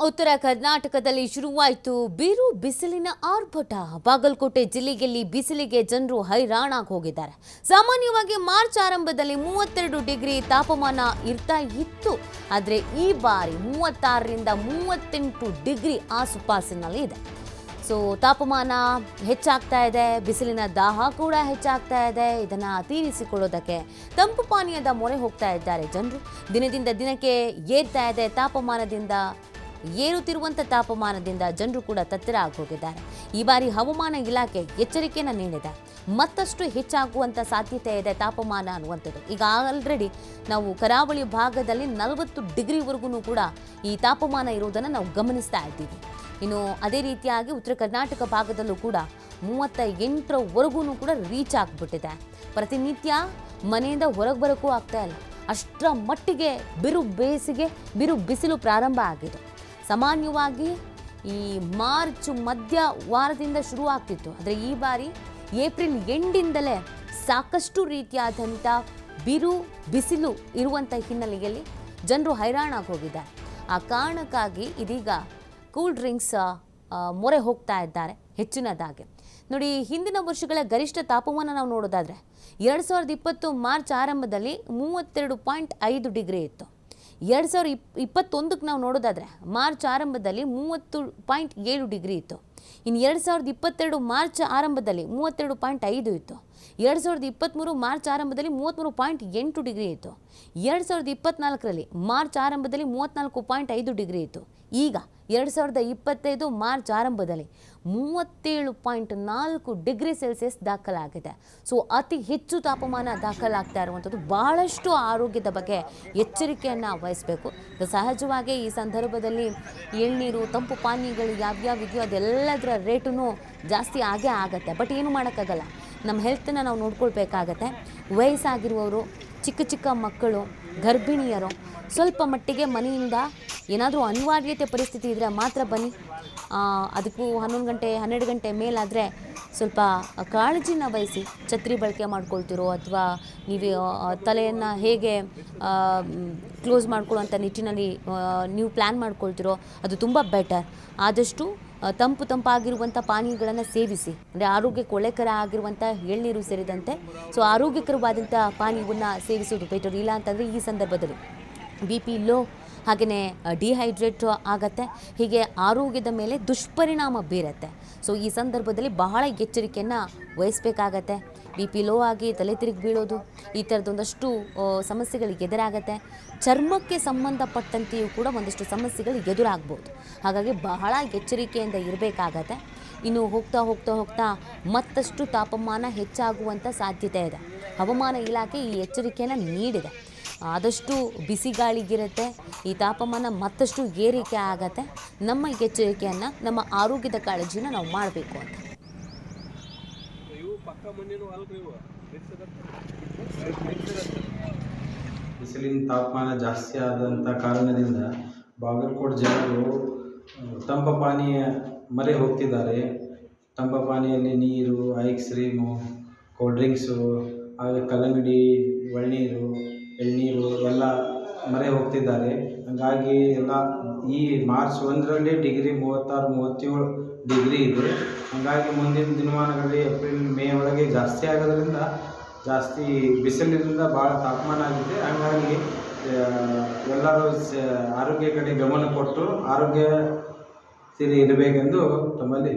ಉತ್ತರ ಕರ್ನಾಟಕದಲ್ಲಿ ಶುರುವಾಯಿತು ಬಿರು ಬಿಸಿಲಿನ ಆರ್ಭಟ. ಬಾಗಲಕೋಟೆ ಜಿಲ್ಲೆಯಲ್ಲಿ ಬಿಸಿಲಿಗೆ ಜನರು ಹೈರಾಣಾಗಿ ಹೋಗಿದ್ದಾರೆ. ಸಾಮಾನ್ಯವಾಗಿ ಮಾರ್ಚ್ ಆರಂಭದಲ್ಲಿ 32 ಡಿಗ್ರಿ ತಾಪಮಾನ ಇರ್ತಾ ಇತ್ತು. ಆದರೆ ಈ ಬಾರಿ 36ರಿಂದ 38 ಡಿಗ್ರಿ ಆಸುಪಾಸಿನಲ್ಲಿ ಇದೆ. ಸೊ ತಾಪಮಾನ ಹೆಚ್ಚಾಗ್ತಾ ಇದೆ, ಬಿಸಿಲಿನ ದಾಹ ಕೂಡ ಹೆಚ್ಚಾಗ್ತಾ ಇದೆ. ಇದನ್ನು ತೀರಿಸಿಕೊಳ್ಳೋದಕ್ಕೆ ತಂಪು ಪಾನೀಯದ ಮೊರೆ ಹೋಗ್ತಾ ಇದ್ದಾರೆ ಜನರು. ದಿನದಿಂದ ದಿನಕ್ಕೆ ಏರ್ತಾ ಇದೆ ತಾಪಮಾನದಿಂದ ಏರುತ್ತಿರುವಂಥ ತಾಪಮಾನದಿಂದ ಜನರು ಕೂಡ ತತ್ತರ ಆಗೋಗಿದ್ದಾರೆ. ಈ ಬಾರಿ ಹವಾಮಾನ ಇಲಾಖೆ ಎಚ್ಚರಿಕೆಯನ್ನು ನೀಡಿದೆ. ಮತ್ತಷ್ಟು ಹೆಚ್ಚಾಗುವಂಥ ಸಾಧ್ಯತೆ ಇದೆ ತಾಪಮಾನ ಅನ್ನುವಂಥದ್ದು. ಈಗ ಆಲ್ರೆಡಿ ನಾವು ಕರಾವಳಿ ಭಾಗದಲ್ಲಿ 40 ಡಿಗ್ರಿವರೆಗೂ ಕೂಡ ಈ ತಾಪಮಾನ ಇರೋದನ್ನು ನಾವು ಗಮನಿಸ್ತಾ ಇದ್ದೀವಿ. ಇನ್ನು ಅದೇ ರೀತಿಯಾಗಿ ಉತ್ತರ ಕರ್ನಾಟಕ ಭಾಗದಲ್ಲೂ ಕೂಡ 38ರವರೆಗೂ ಕೂಡ ರೀಚ್ ಆಗಿಬಿಟ್ಟಿದೆ. ಪ್ರತಿನಿತ್ಯ ಮನೆಯಿಂದ ಹೊರಗೆ ಬರೋಕ್ಕೂ ಆಗ್ತಾ ಇಲ್ಲ. ಅಷ್ಟರ ಮಟ್ಟಿಗೆ ಬಿರು ಬೇಸಿಗೆ, ಬಿರು ಬಿಸಿಲು ಪ್ರಾರಂಭ ಆಗಿದೆ. ಸಾಮಾನ್ಯವಾಗಿ ಈ ಮಾರ್ಚ್ ಮಧ್ಯ ವಾರದಿಂದ ಶುರು ಆಗ್ತಿತ್ತು. ಆದರೆ ಈ ಬಾರಿ ಏಪ್ರಿಲ್ ಎಂಡಿಂದಲೇ ಸಾಕಷ್ಟು ರೀತಿಯಾದಂಥ ಬಿರು ಬಿಸಿಲು ಇರುವಂಥ ಹಿನ್ನೆಲೆಯಲ್ಲಿ ಜನರು ಹೈರಾಣಾಗಿ ಹೋಗಿದ್ದಾರೆ. ಆ ಕಾರಣಕ್ಕಾಗಿ ಇದೀಗ ಕೂಲ್ ಡ್ರಿಂಕ್ಸ್ ಮೊರೆ ಹೋಗ್ತಾ ಇದ್ದಾರೆ ಹೆಚ್ಚಿನದಾಗಿ. ನೋಡಿ, ಹಿಂದಿನ ವರ್ಷಗಳ ಗರಿಷ್ಠ ತಾಪಮಾನ ನಾವು ನೋಡೋದಾದರೆ 2020 ಮಾರ್ಚ್ ಆರಂಭದಲ್ಲಿ 32.5 ಡಿಗ್ರಿ ಇತ್ತು. 2021ಕ್ಕೆ ನಾವು ನೋಡೋದಾದರೆ ಮಾರ್ಚ್ ಆರಂಭದಲ್ಲಿ 30.7 ಡಿಗ್ರಿ ಇತ್ತು. ಇನ್ನು 2022 ಮಾರ್ಚ್ ಆರಂಭದಲ್ಲಿ 32.5 ಇತ್ತು. 2023 ಮಾರ್ಚ್ ಆರಂಭದಲ್ಲಿ 33.8 ಡಿಗ್ರಿ ಇತ್ತು. 2024ರಲ್ಲಿ ಮಾರ್ಚ್ ಆರಂಭದಲ್ಲಿ 34.5 ಡಿಗ್ರಿ ಇತ್ತು. ಈಗ 2025 ಮಾರ್ಚ್ ಆರಂಭದಲ್ಲಿ 37.4 ಡಿಗ್ರಿ ಸೆಲ್ಸಿಯಸ್ ದಾಖಲಾಗಿದೆ. ಸೊ ಅತಿ ಹೆಚ್ಚು ತಾಪಮಾನ ದಾಖಲಾಗ್ತಾ ಇರುವಂಥದ್ದು. ಬಹಳಷ್ಟು ಆರೋಗ್ಯದ ಬಗ್ಗೆ ಎಚ್ಚರಿಕೆಯನ್ನು ವಹಿಸಬೇಕು. ಸಹಜವಾಗಿ ಈ ಸಂದರ್ಭದಲ್ಲಿ ಎಳ್ನೀರು, ತಂಪು ಪಾನೀಯಗಳು ಯಾವ್ಯಾವಿದೆಯೋ ಅದೆಲ್ಲದರ ರೇಟೂ ಜಾಸ್ತಿ ಆಗೇ ಆಗುತ್ತೆ. ಬಟ್ ಏನು ಮಾಡೋಕ್ಕಾಗಲ್ಲ, ನಮ್ಮ ಹೆಲ್ತನ್ನು ನಾವು ನೋಡ್ಕೊಳ್ಬೇಕಾಗತ್ತೆ. ವಯಸ್ಸಾಗಿರುವವರು, ಚಿಕ್ಕ ಚಿಕ್ಕ ಮಕ್ಕಳು, ಗರ್ಭಿಣಿಯರು ಸ್ವಲ್ಪ ಮಟ್ಟಿಗೆ ಮನೆಯಿಂದ ಏನಾದರೂ ಅನಿವಾರ್ಯತೆ ಪರಿಸ್ಥಿತಿ ಇದ್ದರೆ ಮಾತ್ರ ಬನ್ನಿ. ಅದಕ್ಕೂ 11 ಗಂಟೆ 12 ಗಂಟೆ ಮೇಲಾದರೆ ಸ್ವಲ್ಪ ಕಾಳಜಿನ ವಹಿಸಿ. ಛತ್ರಿ ಬಳಕೆ ಮಾಡ್ಕೊಳ್ತಿರೋ ಅಥವಾ ನೀವು ತಲೆಯನ್ನು ಹೇಗೆ ಕ್ಲೋಸ್ ಮಾಡ್ಕೊಳ್ಳೋಂಥ ನಿಟ್ಟಿನಲ್ಲಿ ನೀವು ಪ್ಲ್ಯಾನ್ ಮಾಡ್ಕೊಳ್ತಿರೋ ಅದು ತುಂಬ ಬೆಟರ್. ಆದಷ್ಟು ತಂಪಾಗಿರುವಂಥ ಪಾನೀಯಗಳನ್ನು ಸೇವಿಸಿ. ಅಂದರೆ ಆರೋಗ್ಯಕ್ಕೆ ಒಳ್ಳೆಕರ ಆಗಿರುವಂಥ ಎಳ್ನೀರು ಸೇರಿದಂತೆ ಸೊ ಆರೋಗ್ಯಕರವಾದಂಥ ಪಾನೀಯವನ್ನು ಸೇವಿಸೋದು ಬೆಟರ್. ಇಲ್ಲ ಅಂತಂದರೆ ಈ ಸಂದರ್ಭದಲ್ಲಿ BP ಲೋ, ಹಾಗೆಯೇ ಡಿಹೈಡ್ರೇಟ್ ಆಗತ್ತೆ. ಹೀಗೆ ಆರೋಗ್ಯದ ಮೇಲೆ ದುಷ್ಪರಿಣಾಮ ಬೀರುತ್ತೆ. ಸೊ ಈ ಸಂದರ್ಭದಲ್ಲಿ ಬಹಳ ಎಚ್ಚರಿಕೆಯನ್ನು ವಹಿಸಬೇಕಾಗತ್ತೆ. BP ಲೋ ಆಗಿ ತಲೆ ತಿರುಗಿ ಬೀಳೋದು, ಈ ಥರದೊಂದಷ್ಟು ಸಮಸ್ಯೆಗಳು ಎದುರಾಗತ್ತೆ. ಚರ್ಮಕ್ಕೆ ಸಂಬಂಧಪಟ್ಟಂತೆಯೂ ಕೂಡ ಒಂದಷ್ಟು ಸಮಸ್ಯೆಗಳು ಎದುರಾಗ್ಬೋದು. ಹಾಗಾಗಿ ಬಹಳ ಎಚ್ಚರಿಕೆಯಿಂದ ಇರಬೇಕಾಗತ್ತೆ. ಇನ್ನು ಹೋಗ್ತಾ ಹೋಗ್ತಾ ಹೋಗ್ತಾ ಮತ್ತಷ್ಟು ತಾಪಮಾನ ಹೆಚ್ಚಾಗುವಂಥ ಸಾಧ್ಯತೆ ಇದೆ. ಹವಾಮಾನ ಇಲಾಖೆ ಈ ಎಚ್ಚರಿಕೆಯನ್ನು ನೀಡಿದೆ. ಆದಷ್ಟು ಬಿಸಿಗಾಳಿಗಿರುತ್ತೆ, ಈ ತಾಪಮಾನ ಮತ್ತಷ್ಟು ಏರಿಕೆ ಆಗತ್ತೆ. ನಮ್ಮ ಎಚ್ಚರಿಕೆಯನ್ನು, ನಮ್ಮ ಆರೋಗ್ಯದ ಕಾಳಜಿನ ನಾವು ಮಾಡಬೇಕು ಅಂತ. ಬಿಸಿಲಿನ ತಾಪಮಾನ ಜಾಸ್ತಿ ಆದಂಥ ಕಾರಣದಿಂದ ಬಾಗಲಕೋಟೆ ಜನರು ತಂಪ ಪಾನೀಯ ಮೊರೆ ಹೋಗ್ತಿದ್ದಾರೆ. ತಂಪ ಪಾನೀಯಲ್ಲಿ ನೀರು, ಐಸ್ ಕ್ರೀಮು, ಕೋಲ್ಡ್ ಡ್ರಿಂಕ್ಸು, ಹಾಗೆ ಕಲ್ಲಂಗಡಿ, ಎಳ್ನೀರು ಎಲ್ಲ ಮೊರೆ ಹೋಗ್ತಿದ್ದಾರೆ. ಹಾಗಾಗಿ ಎಲ್ಲ ಈ ಮಾರ್ಚ್ 1ರಲ್ಲಿ ಡಿಗ್ರಿ 36-37 ಡಿಗ್ರಿ ಇದೆ. ಹಾಗಾಗಿ ಮುಂದಿನ ದಿನಮಾನಗಳಲ್ಲಿ ಏಪ್ರಿಲ್ ಮೇ ಒಳಗೆ ಜಾಸ್ತಿ ಆಗೋದ್ರಿಂದ ಜಾಸ್ತಿ ಬಿಸಿಲಿನಿಂದ ಭಾಳ ತಾಪಮಾನ ಆಗಿದೆ. ಹಾಗಾಗಿ ಎಲ್ಲರೂ ಆರೋಗ್ಯ ಕಡೆ ಗಮನ ಕೊಟ್ಟು ಆರೋಗ್ಯ ಇರಬೇಕೆಂದು ತಮ್ಮಲ್ಲಿ